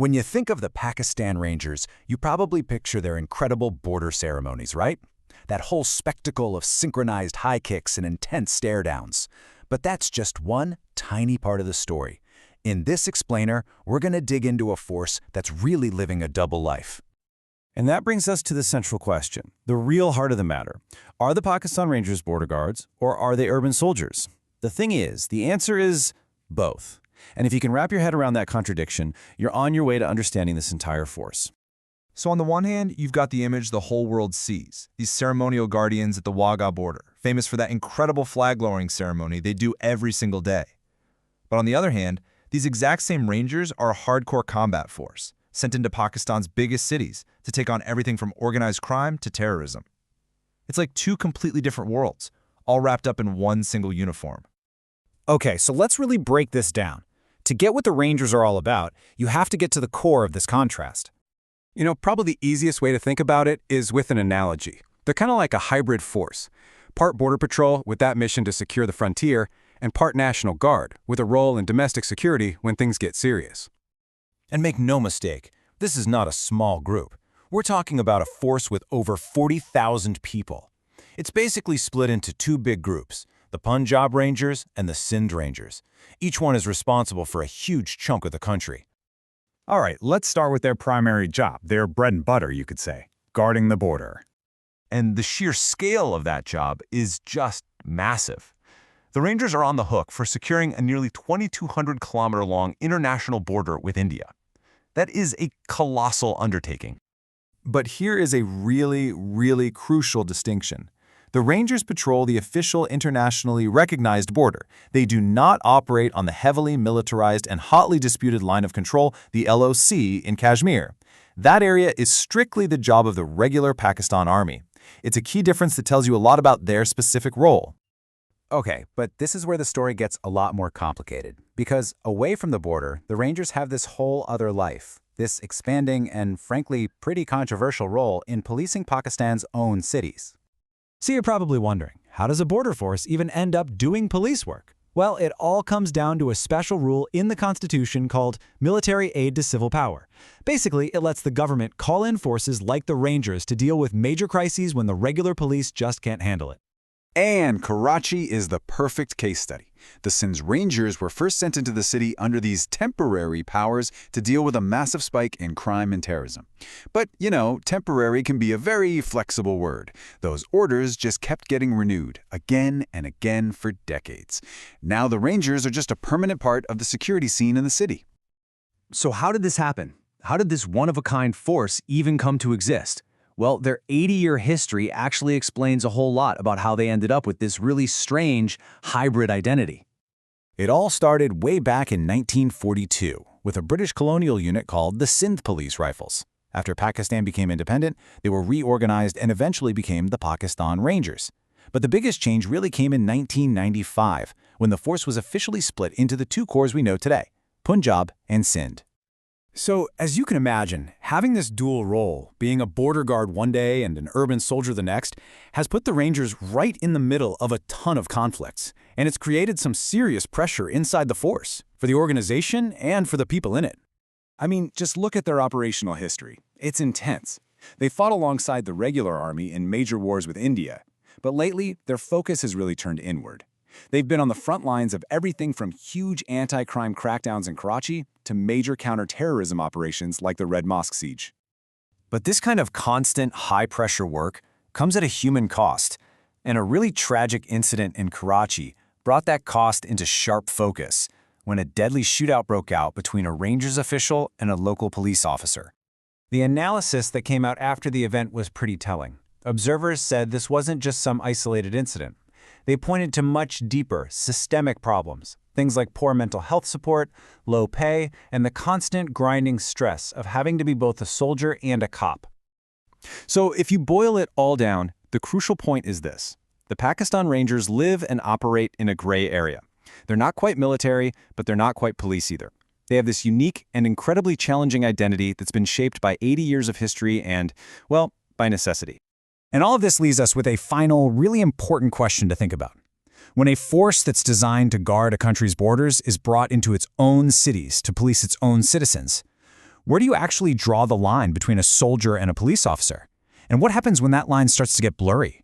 When you think of the Pakistan Rangers, you probably picture their incredible border ceremonies, right? That whole spectacle of synchronized high kicks and intense stare-downs. But that's just one tiny part of the story. In this explainer, we're going to dig into a force that's really living a double life. And that brings us to the central question, the real heart of the matter. Are the Pakistan Rangers border guards, or are they urban soldiers? The thing is, the answer is both. And if you can wrap your head around that contradiction, you're on your way to understanding this entire force. So on the one hand, you've got the image the whole world sees, these ceremonial guardians at the Wagah border, famous for that incredible flag-lowering ceremony they do every single day. But on the other hand, these exact same Rangers are a hardcore combat force, sent into Pakistan's biggest cities to take on everything from organized crime to terrorism. It's like two completely different worlds, all wrapped up in one single uniform. Okay, so let's really break this down. To get what the Rangers are all about, you have to get to the core of this contrast. You know, probably the easiest way to think about it is with an analogy. They're kind of like a hybrid force. Part border patrol with that mission to secure the frontier, and part National Guard with a role in domestic security when things get serious. And make no mistake, this is not a small group. We're talking about a force with over 40,000 people. It's basically split into two big groups, the Punjab Rangers and the Sindh Rangers. Each one is responsible for a huge chunk of the country. All right, let's start with their primary job, their bread and butter, you could say, guarding the border. And the sheer scale of that job is just massive. The Rangers are on the hook for securing a nearly 2,200-kilometer-long international border with India. That is a colossal undertaking. But here is a really crucial distinction. The Rangers patrol the official internationally recognized border. They do not operate on the heavily militarized and hotly disputed line of control, the LOC, in Kashmir. That area is strictly the job of the regular Pakistan Army. It's a key difference that tells you a lot about their specific role. Okay, but this is where the story gets a lot more complicated. Because away from the border, the Rangers have this whole other life, this expanding and frankly pretty controversial role in policing Pakistan's own cities. So you're probably wondering, how does a border force even end up doing police work? Well, it all comes down to a special rule in the Constitution called military aid to civil power. Basically, it lets the government call in forces like the Rangers to deal with major crises when the regular police just can't handle it. And Karachi is the perfect case study. The Sindh Rangers were first sent into the city under these temporary powers to deal with a massive spike in crime and terrorism. But, you know, temporary can be a very flexible word. Those orders just kept getting renewed again and again for decades. Now the Rangers are just a permanent part of the security scene in the city. So how did this happen? How did this one-of-a-kind force even come to exist? Well, their 80-year history actually explains a whole lot about how they ended up with this really strange hybrid identity. It all started way back in 1942 with a British colonial unit called the Sindh Police Rifles. After Pakistan became independent, they were reorganized and eventually became the Pakistan Rangers. But the biggest change really came in 1995, when the force was officially split into the two corps we know today, Punjab and Sindh. So, as you can imagine, having this dual role, being a border guard one day and an urban soldier the next, has put the Rangers right in the middle of a ton of conflicts, and it's created some serious pressure inside the force, for the organization and for the people in it. I mean, just look at their operational history. It's intense. They fought alongside the regular army in major wars with India, but lately, their focus has really turned inward. They've been on the front lines of everything from huge anti-crime crackdowns in Karachi to major counter-terrorism operations like the Red Mosque siege. But this kind of constant, high-pressure work comes at a human cost, and a really tragic incident in Karachi brought that cost into sharp focus when a deadly shootout broke out between a Rangers official and a local police officer. The analysis that came out after the event was pretty telling. Observers said this wasn't just some isolated incident. They pointed to much deeper, systemic problems, things like poor mental health support, low pay, and the constant grinding stress of having to be both a soldier and a cop. So if you boil it all down, the crucial point is this. The Pakistan Rangers live and operate in a gray area. They're not quite military, but they're not quite police either. They have this unique and incredibly challenging identity that's been shaped by 80 years of history and, well, by necessity. And all of this leaves us with a final, really important question to think about. When a force that's designed to guard a country's borders is brought into its own cities to police its own citizens, where do you actually draw the line between a soldier and a police officer? And what happens when that line starts to get blurry?